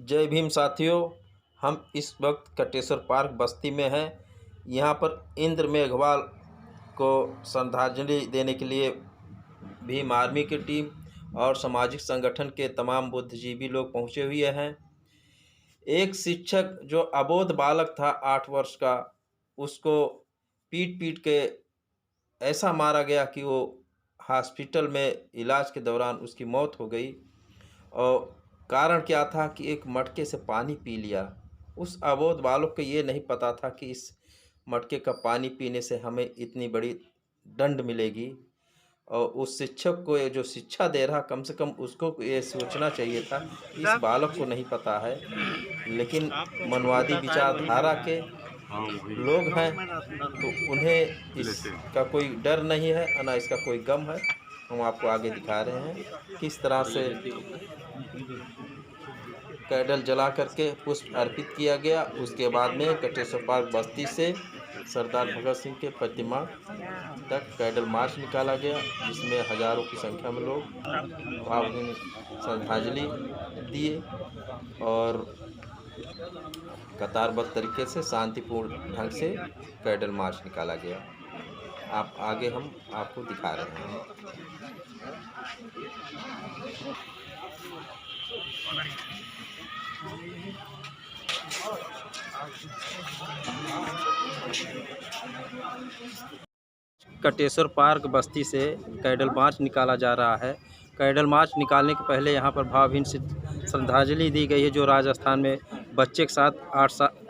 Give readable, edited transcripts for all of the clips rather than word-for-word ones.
जय भीम साथियों। हम इस वक्त कटेश्वर पार्क बस्ती में हैं। यहाँ पर इंद्र मेघवाल को श्रद्धांजलि देने के लिए भीम आर्मी की टीम और सामाजिक संगठन के तमाम बुद्धिजीवी लोग पहुँचे हुए हैं। एक शिक्षक जो अबोध बालक था 8 वर्ष का, उसको पीट पीट के ऐसा मारा गया कि वो हॉस्पिटल में इलाज के दौरान उसकी मौत हो गई। और कारण क्या था कि एक मटके से पानी पी लिया। उस अबोध बालक को ये नहीं पता था कि इस मटके का पानी पीने से हमें इतनी बड़ी दंड मिलेगी। और उस शिक्षक को ये जो शिक्षा दे रहा, कम से कम उसको ये सोचना चाहिए था कि इस बालक को नहीं पता है। लेकिन मनवादी विचारधारा के लोग हैं तो उन्हें इसका कोई डर नहीं है और ना इसका कोई गम है। हम आपको आगे दिखा रहे हैं किस तरह से कैंडल जला करके पुष्प अर्पित किया गया। उसके बाद में कटेश्वर पार्क बस्ती से सरदार भगत सिंह के प्रतिमा तक कैंडल मार्च निकाला गया, जिसमें हजारों की संख्या में लोग भावभीनी श्रद्धांजलि दिए और कतारबद्ध तरीके से शांतिपूर्ण ढंग से कैंडल मार्च निकाला गया। आप आगे हम आपको दिखा रहे हैं। कटेश्वर पार्क बस्ती से कैंडल मार्च निकाला जा रहा है। कैंडल मार्च निकालने के पहले यहाँ पर भावभीनी श्रद्धांजलि दी गई है, जो राजस्थान में बच्चे के साथ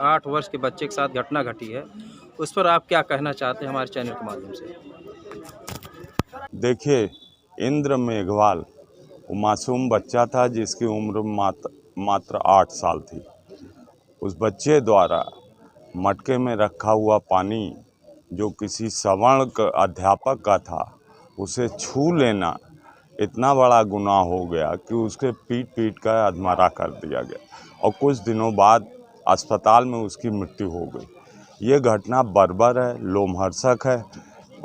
8 वर्ष के बच्चे के साथ घटना घटी है। उस पर आप क्या कहना चाहते हैं हमारे चैनल के माध्यम से? देखिए, इंद्र मेघवाल वो मासूम बच्चा था जिसकी उम्र मात्र 8 साल थी। उस बच्चे द्वारा मटके में रखा हुआ पानी जो किसी सवर्ण अध्यापक का था, उसे छू लेना इतना बड़ा गुनाह हो गया कि उसके पीट पीट कर अधमरा कर दिया गया और कुछ दिनों बाद अस्पताल में उसकी मृत्यु हो गई। ये घटना बर्बर है, लोमहर्षक है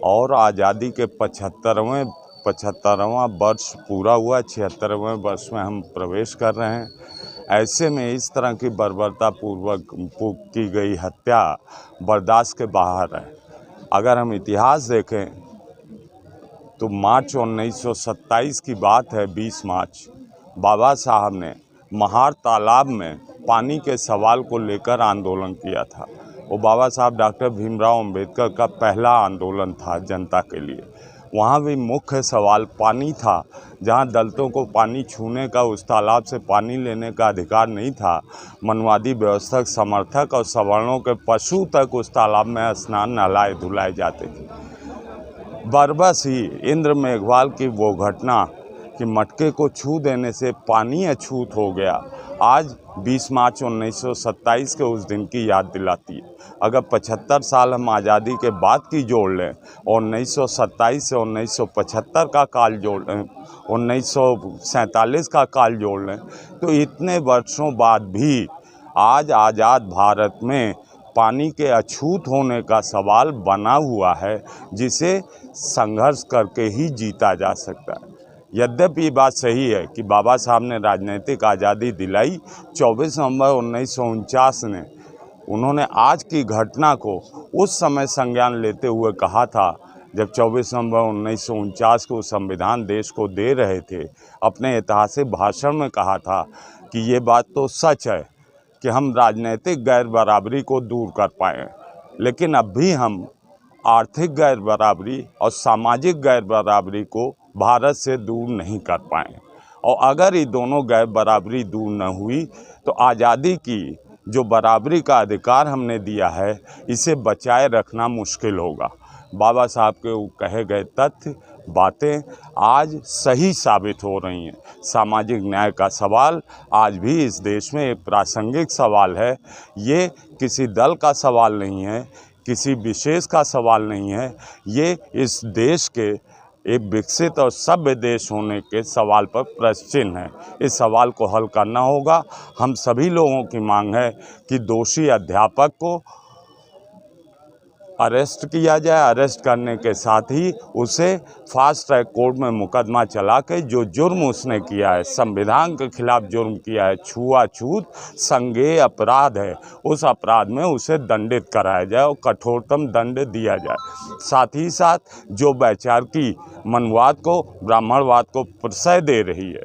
और आज़ादी के 75वां वर्ष पूरा हुआ। 76वें वर्ष में हम प्रवेश कर रहे हैं। ऐसे में इस तरह की बर्बरतापूर्वक की गई हत्या बर्दाश्त के बाहर है। अगर हम इतिहास देखें तो मार्च 1927 की बात है। 20 मार्च बाबा साहब ने महार तालाब में पानी के सवाल को लेकर आंदोलन किया था। वो बाबा साहब डॉक्टर भीमराव अंबेडकर का पहला आंदोलन था जनता के लिए। वहाँ भी मुख्य सवाल पानी था। जहाँ दलितों को पानी छूने का, उस तालाब से पानी लेने का अधिकार नहीं था, मनवादी व्यवस्था समर्थक और सवर्णों के पशु तक उस तालाब में स्नान नहलाए धुलाए जाते थे। बरबस ही इंद्र मेघवाल की वो घटना कि मटके को छू देने से पानी अछूत हो गया, आज 20 मार्च 1927 के उस दिन की याद दिलाती है। अगर 75 साल हम आज़ादी के बाद की जोड़ लें और 1927 से 1975 का काल जोड़ लें, 1947 का काल जोड़ लें, तो इतने वर्षों बाद भी आज आज़ाद भारत में पानी के अछूत होने का सवाल बना हुआ है, जिसे संघर्ष करके ही जीता जा सकता है। यद्यपि ये बात सही है कि बाबा साहब ने राजनीतिक आज़ादी दिलाई। 24 नवंबर 1949 ने उन्होंने आज की घटना को उस समय संज्ञान लेते हुए कहा था, जब 24 नवंबर 1949 को संविधान देश को दे रहे थे, अपने ऐतिहासिक भाषण में कहा था कि ये बात तो सच है कि हम राजनीतिक गैर बराबरी को दूर कर पाएँ, लेकिन अब भी हम आर्थिक गैर बराबरी और सामाजिक गैर बराबरी को भारत से दूर नहीं कर पाए। और अगर ये दोनों गैर बराबरी दूर न हुई तो आज़ादी की जो बराबरी का अधिकार हमने दिया है, इसे बचाए रखना मुश्किल होगा। बाबा साहब के कहे गए तथ्य बातें आज सही साबित हो रही हैं। सामाजिक न्याय का सवाल आज भी इस देश में एक प्रासंगिक सवाल है। ये किसी दल का सवाल नहीं है, किसी विशेष का सवाल नहीं है। ये इस देश के एक विकसित और सभ्य देश होने के सवाल पर प्रश्न चिन्ह है। इस सवाल को हल करना होगा। हम सभी लोगों की मांग है कि दोषी अध्यापक को अरेस्ट किया जाए। अरेस्ट करने के साथ ही उसे फास्ट ट्रैक कोर्ट में मुकदमा चला के जो जुर्म उसने किया है, संविधान के खिलाफ जुर्म किया है, छुआछूत संज्ञेय अपराध है, उस अपराध में उसे दंडित कराया जाए और कठोरतम दंड दिया जाए। साथ ही साथ जो वैचारिकी मनुवाद को, ब्राह्मणवाद को प्रश्रय दे रही है,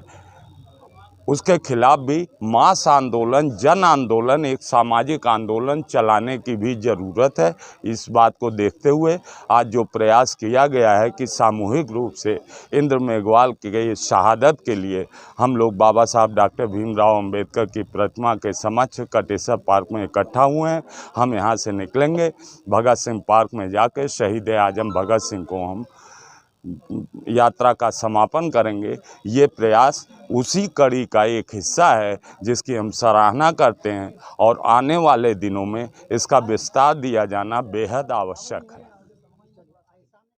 उसके खिलाफ भी मास आंदोलन, जन आंदोलन, एक सामाजिक आंदोलन चलाने की भी ज़रूरत है। इस बात को देखते हुए आज जो प्रयास किया गया है कि सामूहिक रूप से इंद्र मेघवाल की शहादत के लिए हम लोग बाबा साहब डॉक्टर भीमराव अंबेडकर की प्रतिमा के समक्ष कटेसर पार्क में इकट्ठा हुए हैं। हम यहाँ से निकलेंगे, भगत सिंह पार्क में जाकर शहीद आजम भगत सिंह को हम यात्रा का समापन करेंगे। ये प्रयास उसी कड़ी का एक हिस्सा है जिसकी हम सराहना करते हैं और आने वाले दिनों में इसका विस्तार दिया जाना बेहद आवश्यक है।